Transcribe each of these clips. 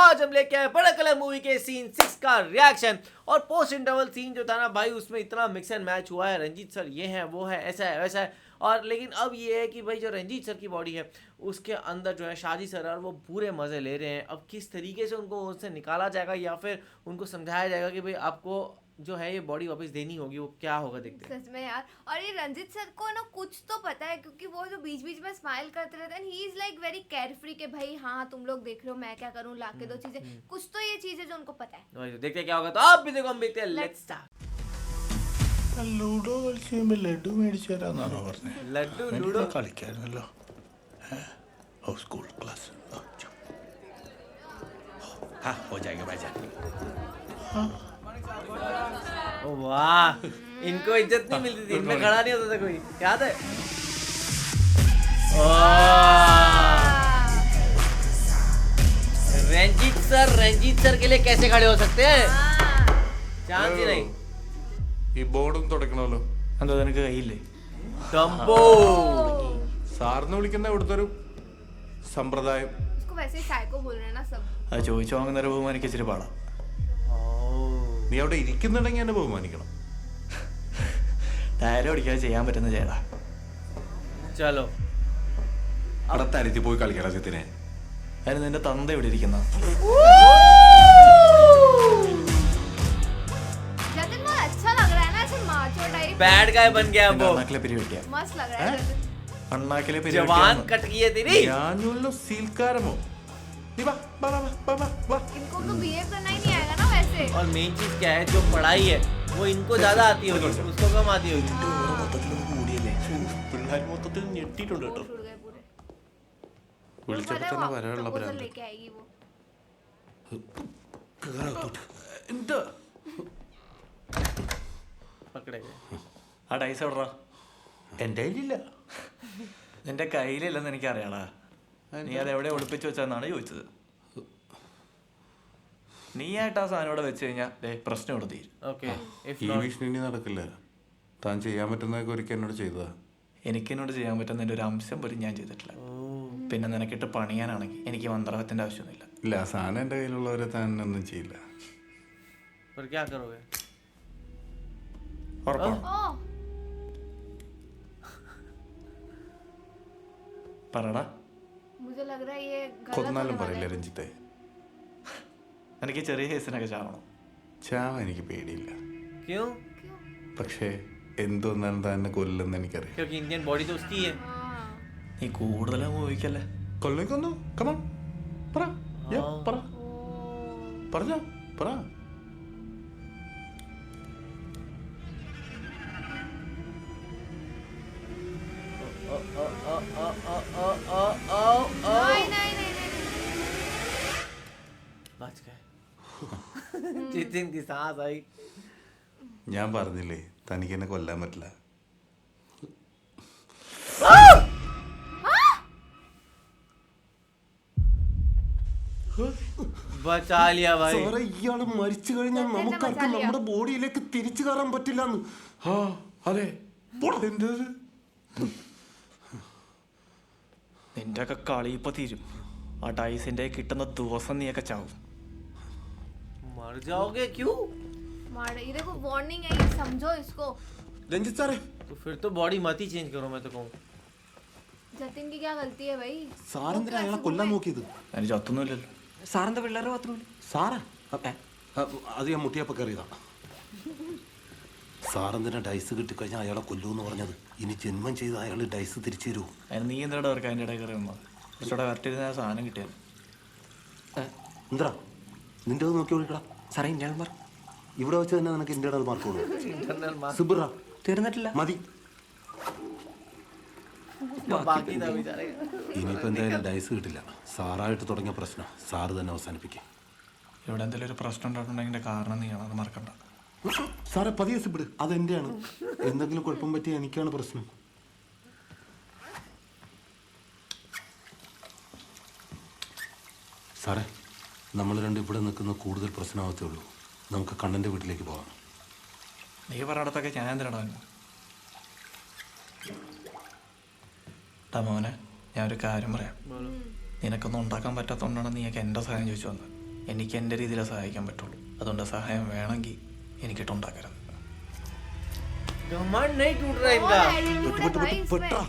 आज हम लेके आए बड़ा कलर मूवी के सीन 6 का रिएक्शन। और पोस्ट इंटरवल सीन जो था ना भाई, उसमें इतना मिक्स एंड मैच हुआ है। रंजीत सर ये है, वो है, ऐसा है, वैसा है। और लेकिन अब ये है कि भाई जो रंजीत सर की बॉडी है उसके अंदर जो है शादी सर और वो पूरे मज़े ले रहे हैं। अब किस तरीके से उनको उससे निकाला जाएगा या फिर उनको समझाया जाएगा कि भाई आपको जो है ये बॉडी वापस देनी होगी, वो क्या होगा देखते हैं। सच में यार। और ये रंजीत सर को ना कुछ तो पता है, क्योंकि वो जो बीच बीच में स्माइल करते रहते हैं, he is like very carefree के भाई हाँ तुम लोग देख रहे हो मैं क्या करूँ लाके दो चीजें, कुछ तो ये चीजें जो उनको पता है। तो देखते हैं क्या होगा। तो आप भी देखो, हम देखते हैं। Let's start. ലൂഡോ കളിച്ച് കഴിയുമ്പോൾ ലഡു മേടിച്ചു തരാന്നാണോ പറഞ്ഞത്? लूडो കളിക്കായിരുന്നല്ലോ. ഓ സ്കൂൾ ക്ലാസ്. हो जाएगा भाईजान. वाह, इनको इज्जत नहीं मिलती थी, इनमें खड़ा नहीं होता था कोई, याद है? रंजीत सर के लिए कैसे खड़े हो सकते हैं? चांस ही नहीं। ഈ ബോർഡും തുടക്കണമല്ലോ. എന്താ നിനക്ക് കയ്യില്ലേ? डम्बो സാറിന് വിളിക്കുന്ന ഇവിടുത്തെ ഒരു സമ്പ്രദായം. उसको वैसे ही साइको बोल रहे हैं ना सब. അത് ചോദിച്ചു വാങ്ങുന്നവരെ ബഹുമാനിക്ക് ഇച്ചിരി പാടാം. നീ അവിടെ ഇരിക്കുന്നുണ്ടെങ്കിൽ എന്നെ ബഹുമാനിക്കണം. ഡയലോഗ് അടിക്കാതെ ചെയ്യാൻ പറ്റുന്ന ചെയ്യടാ. चलो അവിടെ തരത്തി പോയി കളിക്കടാ ചെത്തിനെ. അതിന് നിന്റെ തന്ത ഇവിടെ ഇരിക്കുന്ന जतिन बहुत अच्छा लग रहा है ना, ऐसे माचो टाइप. बैड गाय बन गया वो। അണ്ണാക്കിലെ പിരി വെട്ടിയ मस्त लग रहा है जतिन. അണ്ണാക്കിലെ പിരി जवान कट गई है तेरी। ഞാനുള്ള സീൽക്കാരമോ? നീ വാ വാ വാ വാ വാ വാ. इनको तो बिहेव करना ही नहीं आएगा ना वैसे. और मेन चीज क्या है, जो पढ़ाई है वो इनको ज्यादा आती होगी, उसको कम आती होगी। പിള്ളേർ മൊത്തത്തിൽ ഞെട്ടിയിട്ടുണ്ട് കേട്ടോ. उड़ गए पूरे. വിളിച്ചപ്പോ पता है തന്നെ वो വരാനുള്ള proposal ഭ്രാന്ത്. लेके आएगी वो. എന്താ पकड़े गए। ആ ഡൈസ് എവിടാ? എൻ്റെ കയ്യിലില്ല. നിന്റെ കയ്യിലില്ലെന്ന് എനിക്കറിയാടാ. നീ അത് എവിടെ ഒളിപ്പിച്ചു വെച്ചെന്നാണ് ചോദിച്ചത്. നീ ആയിട്ട് ആ സാധനം ഇവിടെ വെച്ച് കഴിഞ്ഞാൽ പ്രശ്നം ഇവിടെ തീരും. ओके इफ ഈ नॉट ഭീഷണി നടക്കില്ല. താൻ ചെയ്യാൻ പറ്റുന്നതൊക്കെ ഒരിക്കൽ എന്നോട് ചെയ്തതാ. എനിക്കെന്നോട് ചെയ്യാൻ പറ്റുന്നതിൻ്റെ ഒരു അംശം പോലും ഞാൻ ചെയ്തിട്ടില്ല. പിന്നെ നിനക്കിട്ട് പണിയാനാണെങ്കിൽ എനിക്ക് മന്ത്രവാദത്തിൻ്റെ ആവശ്യമൊന്നുമില്ല. ഇല്ല, സാധനം എൻ്റെ കയ്യിലുള്ളവരെ താൻ ഒന്നും ചെയ്യില്ല. पर क्या करोगे? ഉറപ്പാണ്? ओह പറടാ. मुझे लग रहा है ये गलत കൊന്നാലും होने वाला പറയില്ല है. രഞ്ജിത്തെ. എനിക്ക് ചെറിയ കേസിനൊക്കെ ചാവണം. ചാവ എനിക്ക് പേടിയില്ല. क्यों? പക്ഷേ എന്തൊന്നാലും താൻ എന്നെ കൊല്ലെന്ന് എനിക്കറിയാം. क्योंकि इंडियन बॉडी तो उसकी है। हाँ. നീ കൂടുതലും ഉപയോഗിക്കല്ലേ. കൊല്ലേക്കൊന്നു കമാൺ പറ. Yeah, പറ പറഞ്ഞോ പറ. नहीं नहीं नहीं नहीं. बच गए। जितिन की सांस आई। ഞാൻ പറഞ്ഞില്ലേ തനിക്ക് എന്നെ കൊല്ലാൻ പറ്റില്ല. बचा लिया भाई। സാറേ, ഇയാള് മരിച്ചു കഴിഞ്ഞാൽ നമുക്കാർക്കും നമ്മുടെ ബോഡിയിലേക്ക് തിരിച്ചു കയറാൻ പറ്റില്ലെന്ന്. അതെ. നിന്റെ ഒക്കെ കളി ഇപ്പൊ തീരും. ആ ഡൈസിന്റെ കിട്ടുന്ന ദിവസം നീയൊക്കെ ചാവും. मर जाओगे क्यों? मार ये देखो वार्निंग है, ये समझो इसको. രഞ്ജിത്ത് സാറേ, तो फिर तो बॉडी मत ही चेंज करो, मैं तो कहूँ। जतिन की क्या गलती है भाई? സാറെന്തിനാ അയാളെ കൊല്ലാൻ നോക്കിയത്? അതിന് ചത്തൊന്നുമില്ലല്ലോ. സാറിന്റെ പിള്ളേരെ മാത്രമേ സാറാ അത് ഞാൻ മുട്ടിയപ്പോ കയറിയതാണ്. സാറെന്തിനാ ഡൈസ് കിട്ടിക്കഴിഞ്ഞാൽ അയാളെ കൊല്ലൂന്ന് പറഞ്ഞത്? ഇനി ജന്മം ചെയ്ത് അയാൾ ഡൈസ് തിരിച്ചു തരൂ. അതിന് നീ എന്തിനാ അവർക്ക് അതിൻ്റെ ഇടയിൽ കയറി വന്നത്? കുറച്ചുകൂടെ വരട്ടിരുന്ന സാധനം കിട്ടിയത്. എന്താ നിന്റെ നോക്കി വിളിക്കടാ. സാറേ ഇന്ത്യൻ മാർക്ക് ഇവിടെ വെച്ച് തന്നെ നിനക്ക് ഇന്ത്യയുടെ മാർക്ക് കൊടുക്കും. इंटरनल मार्क्स സിബിറ തീർന്നിട്ടില്ല. മതി. बाकी था बेचारे। ഇനിയിപ്പോ എന്തായാലും ഡൈസ് കിട്ടില്ല. സാറായിട്ട് തുടങ്ങിയ പ്രശ്നം സാറ് തന്നെ അവസാനിപ്പിക്കും. ഇവിടെ എന്തെങ്കിലും ഒരു പ്രശ്നം ഉണ്ടായിട്ടുണ്ടെങ്കിൽ കാരണം നീയാണ്, അത് മറക്കണ്ട. സാറേ പതിയെ സിബിട്, അതെന്റെയാണ്. എന്തെങ്കിലും കുഴപ്പം പറ്റിയ എനിക്കാണ് പ്രശ്നം. സാറേ, നമ്മൾ രണ്ടും ഇവിടെ നിൽക്കുന്ന കൂടുതൽ പ്രശ്നമാകത്തേ ഉള്ളൂ. നമുക്ക് കണ്ണൻ്റെ വീട്ടിലേക്ക് പോകാം. നീ പറഞ്ഞിടത്തൊക്കെ ഞാൻ എന്തിനാണ് വന്നത്? മോനെ, ഞാനൊരു കാര്യം പറയാം. നിനക്കൊന്നും ഉണ്ടാക്കാൻ പറ്റാത്തതുകൊണ്ടാണ് നീയൊക്കെ എൻ്റെ സഹായം ചോദിച്ചു വന്നത്. എനിക്ക് എൻ്റെ രീതിയിലേ സഹായിക്കാൻ പറ്റുള്ളൂ. അതുകൊണ്ട് സഹായം വേണമെങ്കിൽ എനിക്കിട്ടുണ്ടാക്കരുത്. घमंड नहीं टूट रहा इनका. പെട്ടാ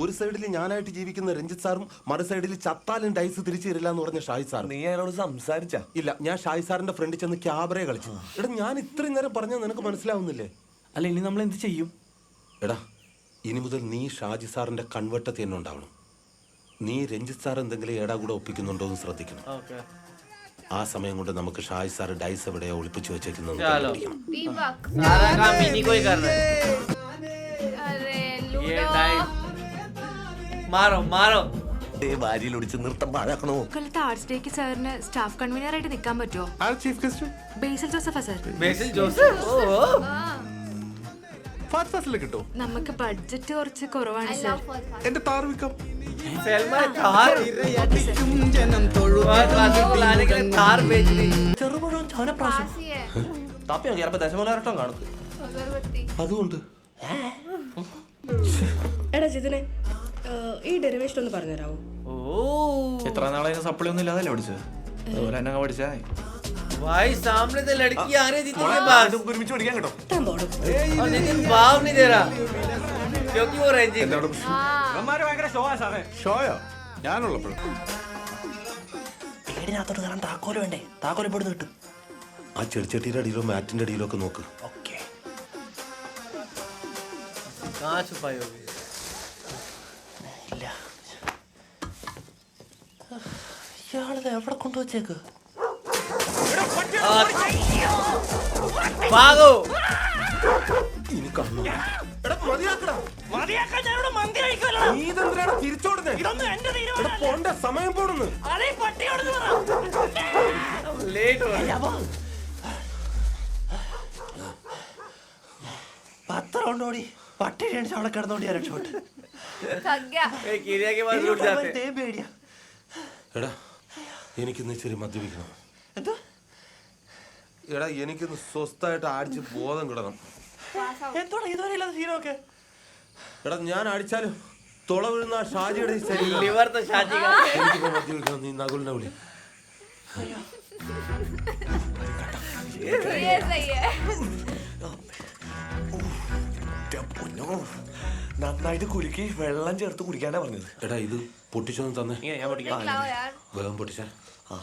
ഒരു സൈഡിൽ ഞാനായിട്ട് ജീവിക്കുന്ന രഞ്ജിത്ത് സാറും മറു സൈഡിൽ ചത്താലും ഡൈസ് തിരിച്ചു തരില്ല എന്ന് പറഞ്ഞ ഷായി സാർ. നീ അയാളോട് സംസാരിച്ച? ഇല്ല, ഞാൻ ഷായി സാറിന്റെ ഫ്രണ്ടിൽ ചെന്ന് ക്യാബറേ കളിച്ചു. എടാ ഞാൻ ഇത്രയും നേരം പറഞ്ഞാൽ നിനക്ക് മനസ്സിലാവുന്നില്ലേ? അല്ല, ഇനി നമ്മൾ എന്ത് ചെയ്യും? എടാ ഇനി മുതൽ നീ ഷാജി സാറിന്റെ കൺവെട്ടത്ത് തന്നെ ഉണ്ടാവണം. നീ രഞ്ജിത്ത് സാർ എന്തെങ്കിലും ഏടാ കൂടെ ഒപ്പിക്കുന്നുണ്ടോ എന്ന് ശ്രദ്ധിക്കണം. Okay. ആ സമയം കൊണ്ട് നമുക്ക് ഷാജി സാർ ഡൈസ് എവിടെയോ ഒളിപ്പിച്ചു വെച്ചേക്കുന്നത് चलो. दीपक सारा काम इन्हीं को ही करना है. अरे ये लूडो डाइस. मारो मारो. ഭാര്യയിൽ ഒടിച്ച് നൃത്തം പാഴാക്കണോ? കൊല്ലത്തെ ആർട്സ് ഡേക്ക് സാറിന് സ്റ്റാഫ് കൺവീനർ ആയിട്ട് നിൽക്കാൻ പറ്റുമോ? ചീഫ് ഗസ്റ്റ് ബേസിൽ ജോസഫാ sir. Basil Joseph. Oh. Fast ഫാസ്റ്റിലെ കിട്ടോ? നമുക്ക് ബഡ്ജറ്റ് കുറച്ച് കുറവാണ് आई സാർ. लव फॉर എന്റെ താർ വിൽക്കാം. सलमा थार. और राजू को लाने के लिए थार बेच दी. ചെറുപഴം ചവനപ്രാശം पास ही है താപ്പി നോക്കി ചിലപ്പോ ദശമൂലം കാണും. अगरबत्ती അതുകൊണ്ട് എടാ ജിതിനെ ഈ ഡെറിവേഷൻ ഒന്ന് പറഞ്ഞുതരാമോ? ओह. എത്ര നാളെ സപ്ലി ഒന്നും ഇല്ലാതല്ലേ പഠിച്ചത്? അതുപോലെ തന്നെ പഠിച്ചാ മതി. भाई सामने से लड़की आ रही थी तेरे पास ഒരുമിച്ച് പഠിക്കാൻ കേട്ടോ. താൻ പോടും. और लेकिन भाव नहीं दे रहा क्योंकि वो रंजीत. ഷോയോ ഞാനുള്ളപ്പോഴും വീടിനകത്തോട്ട് കയറാൻ താക്കോല് വേണ്ടേ? താക്കോല് ഇപ്പോഴും കിട്ടും. ആ ചെടിച്ചട്ടിയുടെ അടിയിലോ മാറ്റിന്റെ അടിയിലോ ഒക്കെ നോക്ക്. ഓക്കെ. कहाँ छुपाई होगी? ഇല്ല, ഇയാളിത് എവിടെ കൊണ്ടുവച്ചേക്ക്? भागो. ഇനി കാണണം. എടാ, മതിയാക്കടാ. നീ ഇതെന്തിനാണ് തിരിച്ചോടുന്നേ? എടാ, പോണ്ട, സമയം പോടുന്നു. लेट हो रहा है. പത്രം കൊണ്ടോടി പട്ടി ക്ഷണിച്ച് അവിടെ കിടന്നോണ്ടി ഞാൻ രക്ഷപ്പെട്ടു. थक गया एक एरिया के बाद रुक जाते हैं. പേടിയാ. എടാ എനിക്കിന്ന് ഇച്ചിരി മദ്യപിക്കണം. എന്താ? എടാ എനിക്കൊന്ന് സ്വസ്ഥായിട്ട് അടിച്ച് ബോധം കിടണം. എന്തോടാ ഇതുവരെ ഇല്ലാത്ത സീനൊക്കെ? എടാ ഞാൻ അടിച്ചാലും തുള വീഴുന്ന ആ ഷാജിയുടെ ശരീരം. लिवर तो शादी का. എനിക്കിപ്പോ മദ്യപിക്കണം. നീ നകുലിനെ വിളി. ये सही है പൊന്നോ, നന്നായിട്ട് കുലുക്കി വെള്ളം ചേർത്ത് കുടിക്കാനാ പറഞ്ഞത്. എടാ ഇത് പൊട്ടിച്ചൊന്ന് തന്നെ. लाओ यार വേഗം പൊട്ടിച്ചാ. എടാ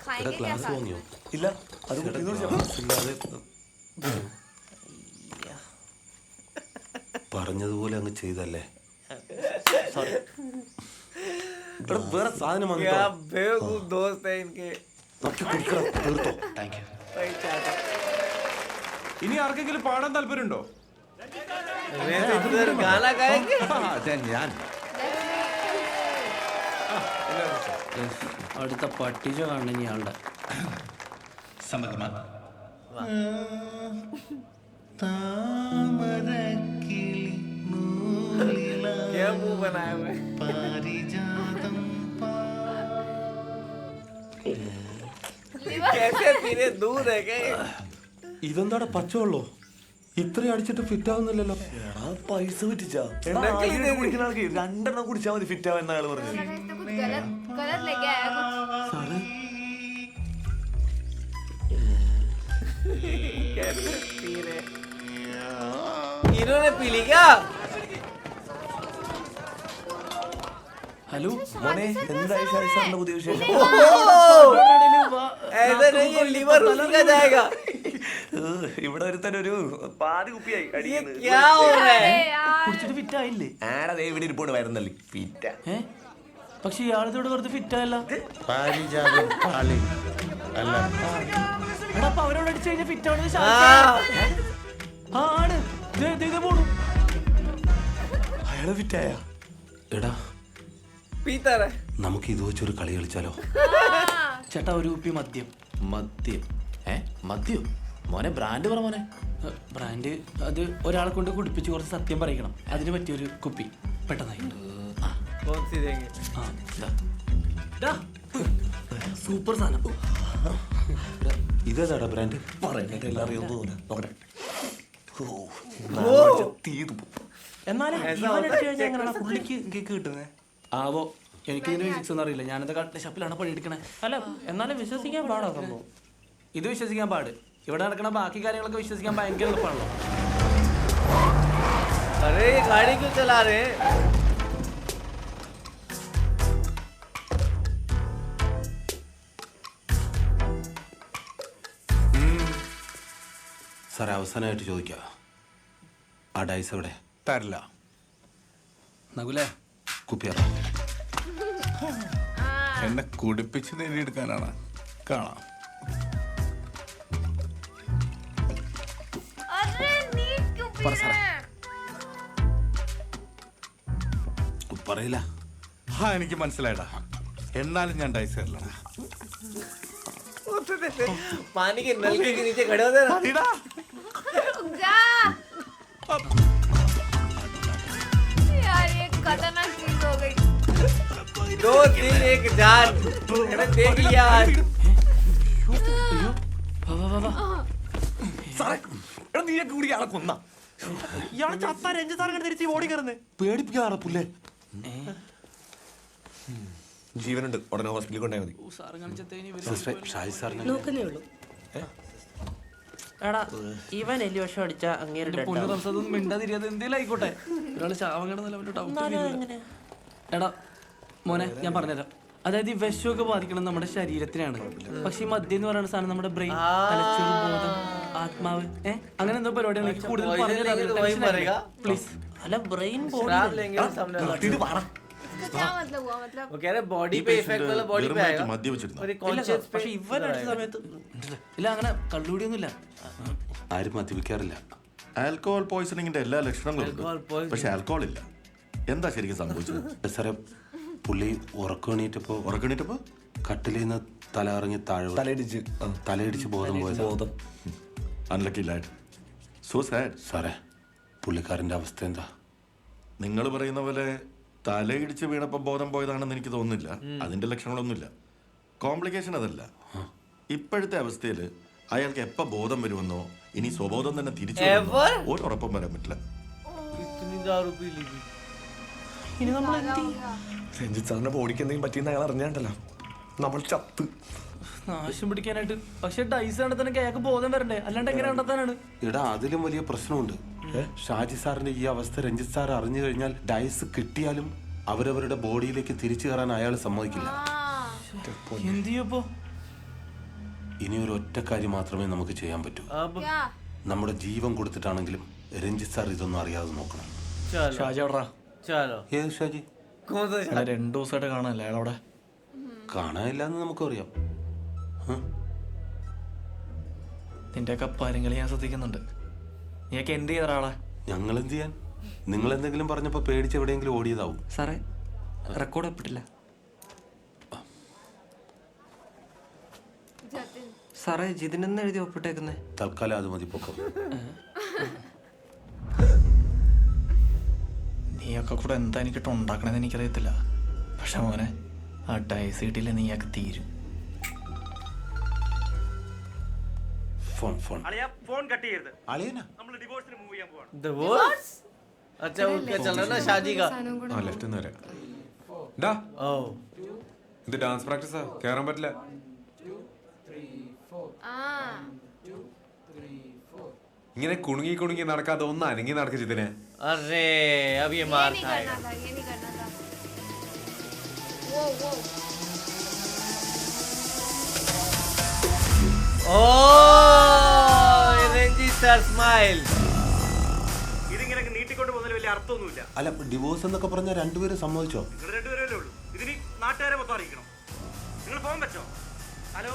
खाएंगे क्या ഗ്ലാസ് साथ വാങ്ങിയോ? ഇല്ല, അത് എടാ, കുടിക്കുന്നു. ഗ്ലാസ് ഇല്ലാതെ പറഞ്ഞതുപോലെ അങ്ങ് ചെയ്തല്ലേ. എടാ വേറെ സാധനം വാങ്ങിട്ടോ. क्या बेवकूफ दोस्त है इनके. നോക്കി കുടിക്കണം. തീർത്തോ? Thank you. भाई चाचा. ഇനി ആർക്കെങ്കിലും പാടാൻ താല്പര്യമുണ്ടോ? वैसे इधर गाना गाएंगे. ഞാൻ അടുത്ത പട്ടിച്ച കാണണം ഇയാളുടെ. സമ്മതമാണ്. क्या मुंह बनाया हुआ है. कैसे पीने दूध है क्या? ഇതെന്താടാ പച്ചവെള്ളോ? ഇത്രയും അടിച്ചിട്ട് ഫിറ്റ് ആവുന്നില്ലല്ലോ. എടാ പൈസ പറ്റിച്ചാ? നക്കിലി ഇത്. കുടിക്കുന്ന ആൾക്ക് 2 എണ്ണം കുടിച്ചാൽ മതി ഫിറ്റ് ആവുന്ന അയാൾ പറഞ്ഞു. लग रहा है इसने कुछ गलत गलत लेके आया कुछ कैसे पी रहे? इन्होंने पी ली क्या? ഹലോ മോനെ, എന്തായി ഷാജി സാറിന്റെ പുതിയ വിശേഷം? ऐसे नहीं है, लीवर उसी का जाएगा. ഇവിടെ ഒരുത്തനൊരു പാതി കുപ്പിയായി ये അടിക്കുന്നത്. क्या हो रहा है? यार കുടിച്ചിട്ട് ഫിറ്റ് ആയില്ലേ? ആടാ ദേ ഇവിടെ ഇരിപ്പോണ്ട് വരുന്നല്ലേ ഫിറ്റ. പക്ഷെ ഇയാളിതോട് വെറുതെ ഫിറ്റ് ആയല്ല. പാരിജാതം പാളി അല്ല. എടാ അപ്പൊ അവരോട് അടിച്ചു കഴിഞ്ഞാൽ ഫിറ്റ് ആവുന്നത് हाँ. ആണ്. പോണു. അയാള് ഫിറ്റായ? എടാ पीता रहे. നമുക്ക് ഇത് വെച്ചൊരു കളി കളിച്ചാലോ? ചേട്ടാ ഒരു കുപ്പി മദ്യം. മദ്യം? മദ്യം? മോനെ ബ്രാൻഡ് പറ മോനെ. ബ്രാൻഡ് അത് ഒരാളെ കൊണ്ട് കുടിപ്പിച്ച് കുറച്ച് സത്യം പറയിക്കണം. അതിന് പറ്റിയൊരു കുപ്പി പെട്ടെന്നായി. कौन सी देंगे? ആ ഇതാ. സൂപ്പർ സാധനം. ഇതേതാടാ ബ്രാൻഡ്? പറയുന്നത് എല്ലാം അറിയുമെന്ന് തോന്നുന്നു. നോക്കട്ടെ. തീതു. എന്നാലും ऐसा ഇവൻ होता അടിച്ചു है? കഴിഞ്ഞാൽ എങ്ങനെയാണ് പുള്ളിക്ക് കേക്ക് കിട്ടുന്നത്? ആവോ എനിക്ക് ഇതിന്റെ ഫിസിക്സ് ഒന്നും അറിയില്ല. ഞാനത് കട്ട് ഷപ്പിലാണ് പണിയെടുക്കണേ. അല്ല എന്നാലും വിശ്വസിക്കാൻ പാടാ സംഭവം. ഇത് വിശ്വസിക്കാൻ പാട്. ഇവിടെ നടക്കുന്ന ബാക്കി കാര്യങ്ങളൊക്കെ വിശ്വസിക്കാൻ ഭയങ്കര എളുപ്പമാണല്ലോ. अरे ये गाड़ी क्यों चला रहे हैं? സാറേ അവസാനമായിട്ട് ചോദിക്കുക, ആ ഡൈസ് എവിടെ? തരില്ല. നകുലേ കുപ്പിയറ. എന്നെ കുടിപ്പിച്ച് നേടിയെടുക്കാനാണ്. കാണാം. अरे नीट क्यों पी रहे हैं? പറയില്ല. എനിക്ക് മനസ്സിലായടാ. എന്നാലും ഞാൻ ഡൈസ് തരില്ല. पानी के नलके के नीचे खड़े होते हैं ना। रुक जा यार, ये खतरनाक चीज हो गई। 2 दिन 1 जान। मैंने देख लिया आज। നീ കൂടി ഇയാളെ കൊന്ന ഇയാളെ ചത്ത രഞ്ജിത്ത് സാർ തിരിച്ച് ഓടി കയറുന്നേ പേടിപ്പിക്കാറ പുല്ലേ. ജീവനുണ്ട്, ഉടനെ ഹോസ്പിറ്റലിൽ കൊണ്ടാൽ മതി. സിസ്റ്റർ ഷാജി സാറിന് നോക്കുന്നേ ഉള്ളൂ. എടാ ഇവൻ എലി വിഷം അടിച്ച അങ്ങേരുടെ അതൊന്നും മിണ്ടാതിരിയാതെ എന്തെങ്കിലും ആയിക്കോട്ടെ. ഒരാൾ ശാപം കിടന്നില്ല. എടാ മോനെ ഞാൻ പറഞ്ഞുതരാം. അതായത് ഈ വിഷമൊക്കെ ബാധിക്കണം നമ്മുടെ ശരീരത്തിനാണ്. പക്ഷെ ഈ മദ്യം എന്ന് പറയുന്ന സാധനം നമ്മുടെ ബ്രെയിൻ, തലച്ചോറ്, ബോധം, ആത്മാവ് അങ്ങനെ എന്തോ പരിപാടിയാണ്. എനിക്ക് കൂടുതൽ പ്ലീസ്. അല്ല ബ്രെയിൻ शराब लेंगे तो सामने वाला। इसका क्या मतलब हुआ? मतलब वो कह रहे बॉडी पे इफेक्ट वाला बॉडी पे आएगा മദ്യപിച്ചിരുന്നു. और कॉन्शियस पे പക്ഷെ ഇവൻ അടിച്ച സമയത്ത് ഇല്ല, അങ്ങനെ കള്ളുകൂടിയൊന്നുമില്ല. ആരും മദ്യപിക്കാറില്ല. ആൽക്കഹോൾ പോയിസണിങ്ങിന്റെ എല്ലാ ലക്ഷണങ്ങളും Alcohol ഉണ്ട്. poisoning. പക്ഷെ ആൽക്കഹോൾ ഇല്ല. എന്താ ശരിക്കും സംഭവിച്ചത്? സാറേ പുള്ളി ഉറക്കണീറ്റപ്പോ ഉറക്കണിട്ടപ്പോ കട്ടിലിൽ നിന്ന് തല ഇറങ്ങി താഴെ തലയിടിച്ച് ബോധം പോയത്. Unlucky lad. So sad. സാറേ പുള്ളിക്കാരൻ്റെ അവസ്ഥ എന്താ? നിങ്ങൾ പറയുന്ന പോലെ തലയിടിച്ച് വീണപ്പോൾ ബോധം പോയതാണെന്ന് എനിക്ക് തോന്നുന്നില്ല. അതിന്റെ ലക്ഷണങ്ങളൊന്നുമില്ല. കോംപ്ലിക്കേഷൻ അതല്ല. ഇപ്പോഴത്തെ അവസ്ഥയിൽ അയാൾക്ക് എപ്പോൾ ബോധം വരുമെന്നോ ഇനി സ്വബോധം തന്നെ തിരിച്ചു വരുമെന്നോ ഒരു ഉറപ്പും വരാൻ പറ്റില്ല. इतनी दारू पी ली थी। ഇനി നമ്മൾ എന്ത് ചെയ്യും? രഞ്ജിത്ത് സാറിന്റെ ബോഡിക്ക് എന്തെങ്കിലും പറ്റിയെന്ന് അയാൾ അറിഞ്ഞാണ്ടല്ലോ നമ്മൾ ചത്ത്. നാശം പിടിക്കാനായിട്ട്. പക്ഷെ ഡൈസ് കണ്ടെത്താനൊക്കെ അയാൾക്ക് ബോധം വരണ്ടേ? അല്ലാണ്ട് എങ്ങനെ കണ്ടെത്താനാണ്? എടാ അതിലും വലിയ പ്രശ്നമുണ്ട്. ഷാജി സാറിന്റെ ഈ അവസ്ഥ രഞ്ജിത്ത് സാർ അറിഞ്ഞു കഴിഞ്ഞാൽ ഡൈസ് കിട്ടിയാലും അവരവരുടെ ബോഡിയിലേക്ക് തിരിച്ചു കയറാൻ അയാൾ സമ്മതിക്കില്ല. എന്ത് ചെയ്യപ്പോ? ഇനി ഒരു ഒറ്റ കാര്യം മാത്രമേ നമുക്ക് ചെയ്യാൻ പറ്റൂ. अब क्या? നമ്മുടെ ജീവൻ കൊടുത്തിട്ടാണെങ്കിലും രഞ്ജിത്ത് സാർ ഇതൊന്നും അറിയാതെ നോക്കണം. चलो ഷാജി എവിടാ? चलो ഏത് ഷാജി? कौन सा? 2 ദിവസമായിട്ട് കാണാനല്ലേ അയാളവിടെ? കാണാനില്ല എന്ന് നമുക്കറിയാം. നിന്റെയൊക്കെ പരങ്ങളി ഞാൻ ശ്രദ്ധിക്കുന്നുണ്ട്. നീയൊക്കെ എന്ത് ചെയ്ത ഒരാളാ? ഞങ്ങൾ എന്ത് ചെയ്യാൻ? നിങ്ങൾ എന്തെങ്കിലും പറഞ്ഞപ്പോൾ പേടിച്ച് എവിടെയെങ്കിലും ഓടിയതാവും. സാറേ റെക്കോർഡ് ഒപ്പിട്ടില്ല जतिन സാറേ. ജിതിനെന്ന് എഴുതി ഒപ്പിട്ടേക്കുന്നേ? തൽക്കാലം അത് മതി പൊക്കം. നീയൊക്കെ കൂടെ എന്താ എനിക്കിട്ട് ഉണ്ടാക്കണമെന്ന് എനിക്കറിയത്തില്ല. പക്ഷെ മോനെ ആ ഡൈസ് കിട്ടിയില്ല നീയൊക്കെ തീരും. ഫോൺ ഫോൺ ഫോൺ കട്ട് ചെയ്യരുത്. അളിയനാ നമ്മൾ ഡിവോഴ്സിന് മൂവ് ചെയ്യാൻ പോവാണ്. डिवोर्स? अच्छा वो क्या चल रहा है ना शादी का? ആ ലെഫ്റ്റ് നിന്ന് വരാം. ഡാ ओ ഇത് ഡാൻസ് പ്രാക്ടീസാ, കയറാൻ പറ്റില്ല. ഇങ്ങനെ കുണുങ്ങി കുണുങ്ങി നടക്കാതെ ഒന്ന് അനങ്ങി നടക്ക ചിതിനെ. अरे अब ये ये मार नहीं खाएगा। करना था, ये नहीं करना था। वो ओ रंजीत सर स्माइल। ഇതിങ്ങനെ നീട്ടിക്കൊണ്ട് പോകുന്നതിൽ വലിയ അർത്ഥമൊന്നുമില്ല. അല്ല ഡിവോഴ്സ് എന്നൊക്കെ പറഞ്ഞാൽ രണ്ടുപേരും സമ്മതിച്ചോ? നിങ്ങൾ രണ്ടുപേരല്ലേ ഉള്ളൂ. ഇതിന് നാട്ടുകാരെ മൊത്തം അറിയിക്കണം. നിങ്ങൾ ഫോൺ വെച്ചോ? ഹലോ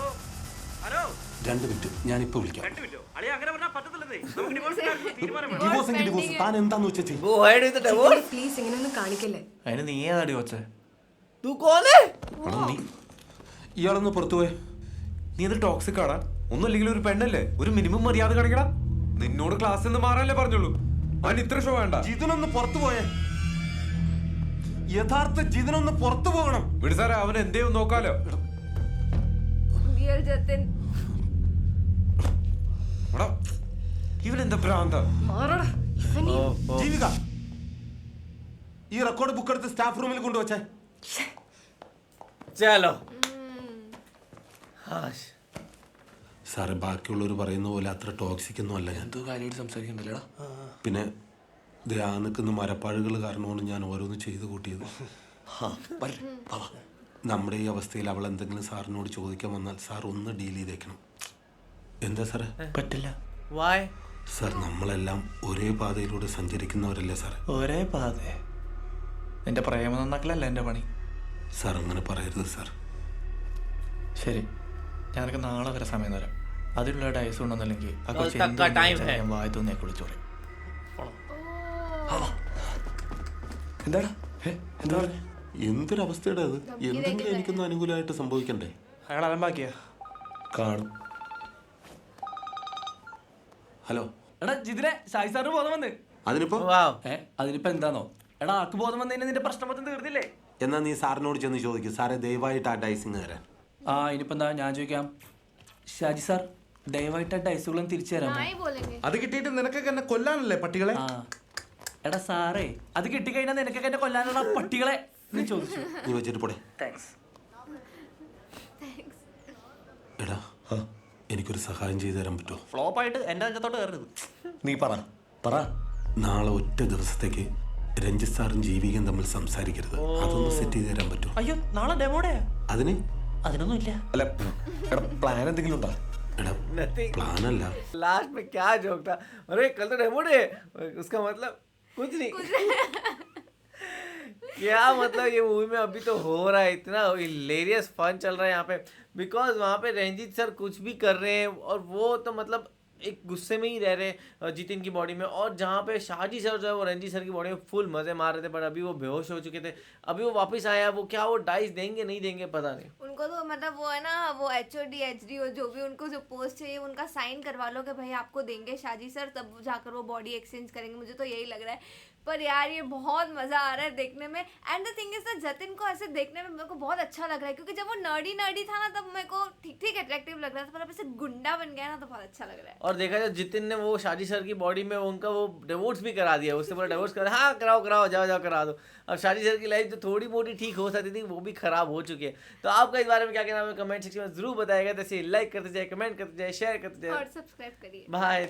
ഹലോ 2 മിനിറ്റ് ഞാനിപ്പോ വിളിക്കാം. 2 മിനിറ്റോ? അളിയ അങ്ങനെ പറഞ്ഞാൽ പറ്റത്തില്ലെന്നേ. നമുക്ക് ഡിവോഴ്സ് തീരുമാനം വേണം. ഡിവോഴ്സ് എങ്കിൽ ഡിവോഴ്സ്. താൻ എന്താന്ന് വെച്ചാ ചെയ്യ്. Go ahead with the divorce. Please ഇങ്ങനെയൊന്നും കാണിക്കല്ലേ. അതിന് നീ ഏതാടി വച്ചേ? तू कौन है? ഇയാളൊന്ന് പുറത്തു പോയെ. നീ ഇത് ടോക്സിക് ആടാ. ഒന്നുമില്ലെങ്കിൽ ഒരു പെണ്ണല്ലേ, ഒരു മിനിമം മര്യാദ കാണിക്കടാ. നിന്നോട് ക്ലാസ്സിൽ നിന്ന് മാറാനല്ലേ പറഞ്ഞുള്ളൂ. അവൻ ഇത്ര ഷോ വേണ്ട. ജിതിനൊന്ന് പുറത്തു പോയെ. യഥാർത്ഥ ജിതിനൊന്ന് പുറത്തു പോകണം. വിട് സാറേ, അവൻ എന്തേലും നോക്കാലോ. Dear जतिन ഇവനെന്താ ഭ്രാന്ത? ജീവിക ഈ റെക്കോർഡ് ബുക്ക് എടുത്ത് സ്റ്റാഫ് റൂമിൽ കൊണ്ടുവച്ചേ. चलो हाँ സാറേ ബാക്കിയുള്ളവർ പറയുന്ന പോലെ അത്ര ടോക്സിക് ഒന്നും അല്ല ഞാൻ. എന്തോ കാര്യമായിട്ട് സംസാരിക്കണ്ടല്ലേടാ. പിന്നെ ദേ ആ നിൽക്കുന്ന മരപ്പാഴുകൾ കാരണമാണ് ഞാൻ ഓരോന്ന് ചെയ്ത് കൂട്ടിയത്. നമ്മുടെ ഈ അവസ്ഥയിൽ അവൾ എന്തെങ്കിലും സാറിനോട് ചോദിക്കാൻ വന്നാൽ സാർ ഒന്ന് ഡീൽ ചെയ്തേക്കണം. എന്താ സാറേ? പറ്റില്ല. why സാർ നമ്മളെല്ലാം ഒരേ പാതയിലൂടെ സഞ്ചരിക്കുന്നവരല്ലേ സാറേ? ഒരേ പാത. നിന്റെ പ്രേമം നന്നാക്കലല്ല എൻ്റെ പണി. സാർ അങ്ങനെ പറയരുത് സാർ. ശരി, ഞാനൊക്കെ നാളെ വരെ സമയം തരാം. അതിലുള്ള ഡയസ് ഉണ്ടെന്നല്ലെങ്കിൽ ആ കൊച്ചി तक का टाइम है ഞാൻ വായ തോന്നിയെ കുളിച്ചു പറയും. എന്താടാ എന്താ പറഞ്ഞേ? എന്തൊരവസ്ഥയുടെ അത്? എന്തെങ്കിലും എനിക്കൊന്ന് അനുകൂലമായിട്ട് സംഭവിക്കണ്ടേ? അയാൾ അലമ്പാക്കിയ കാണും. ഹലോ, എടാ ജിതിനെ ഷായി സാറിന് ബോധം വന്ന്. അതിനിപ്പോ वाह അതിനിപ്പോ എന്താണോ? എടാ ആക്ക് ബോധം വന്നതിന് നിന്റെ പ്രശ്നം മൊത്തം തീർന്നില്ലേ? എന്നാ നീ സാറിനോട് ചെന്ന് ചോദിക്കും, സാറേ ദയവായിട്ട് ആ ഡൈസിങ് തരാൻ. ആ ഇനിയിപ്പോ എന്താ ഞാൻ ചോദിക്കാം. ഷാജി സാർ ദയവായിട്ട് ആ ഡൈസുകളും തിരിച്ചു തരാമോ? नहीं बोलेंगे അത് കിട്ടിയിട്ട് നിനക്കൊക്കെ എന്നെ കൊല്ലാനല്ലേ പട്ടികളെ? ആ എടാ സാറേ അത് കിട്ടിക്കഴിഞ്ഞാൽ നിനക്കൊക്കെ എന്നെ കൊല്ലാനുള്ള പട്ടികളെ നീ ചോദിച്ചു. നീ വെച്ചിട്ട് പോടെ. താങ്ക്സ്. എടാ എനിക്കൊരു സഹായം ചെയ്തു തരാൻ പറ്റുമോ? ഫ്ലോപ്പായിട്ട് എൻ്റെ അഞ്ചത്തോട്ട് കയറരുത്. നീ പറ പറ. നാളെ ഒറ്റ ദിവസത്തേക്ക് രഞ്ജിത്ത് സാറും ജീവികയും തമ്മിൽ സംസാരിക്കരുത്. അതൊന്ന് സെറ്റ് ചെയ്ത് തരാൻ പറ്റുമോ? അയ്യോ നാളെ ഡെമോടെയാ. അതിന് അതിനൊന്നും ഇല്ല. അല്ല എടാ പ്ലാൻ എന്തെങ്കിലും ഉണ്ടോ? എടാ nothing പ്ലാനല്ല. लास्ट में क्या जोक था? अरे कल तो डेमो डे, उसका मतलब कुछ नहीं क्या मतलब ये मूवी में अभी तो हो रहा है इतना हिलेरियस फन चल रहा है यहाँ पे बिकॉज वहाँ पे रंजीत सर कुछ भी कर रहे हैं और वो तो मतलब एक गुस्से में ही रह रहे हैं जितिन की बॉडी में, और जहाँ पे शाहजी सर जो है वो रंजीत सर की बॉडी में फुल मजे मार रहे थे, बट अभी वो बेहोश हो चुके थे. अभी वो वापस आया, वो क्या वो डाइस देंगे नहीं देंगे पता नहीं. उनको तो मतलब वो है ना वो HOD HD हो जो भी उनको जो पोस्ट चाहिए उनका साइन करवा लो कि भाई आपको देंगे शाजी सर, तब जाकर वो बॉडी एक्सचेंज करेंगे. मुझे तो यही लग रहा है. पर यार ये बहुत मजा आ रहा है देखने में. एंड द थिंग इज ना जतिन को ऐसे देखने में मेरे को बहुत अच्छा लग रहा है क्योंकि जब वो नर्डी था ना तब मेरे को ठीक ठीक अट्रैक्टिव लग रहा था, पर अब ऐसे गुंडा बन गया ना तो बहुत अच्छा लग रहा है. और देखा जाए जितिन ने वो शाजी सर की बॉडी में उनका वो डिवोर्स भी करा दिया, उससे बोला डिवोर्स करा, हाँ कराओ कराओ जाओ जाओ करा दो. अब शाजी सर की लाइफ जो थोड़ी मोटी ठीक हो सकती थी वो भी खराब हो चुकी है. तो आपका इस बारे में क्या कहना है कमेंट सेक्शन में जरूर बताएगा. जैसे लाइक करते जाए, कमेंट करते जाए, शेयर करते जाए. और सब्सक्राइब करिए. बाय.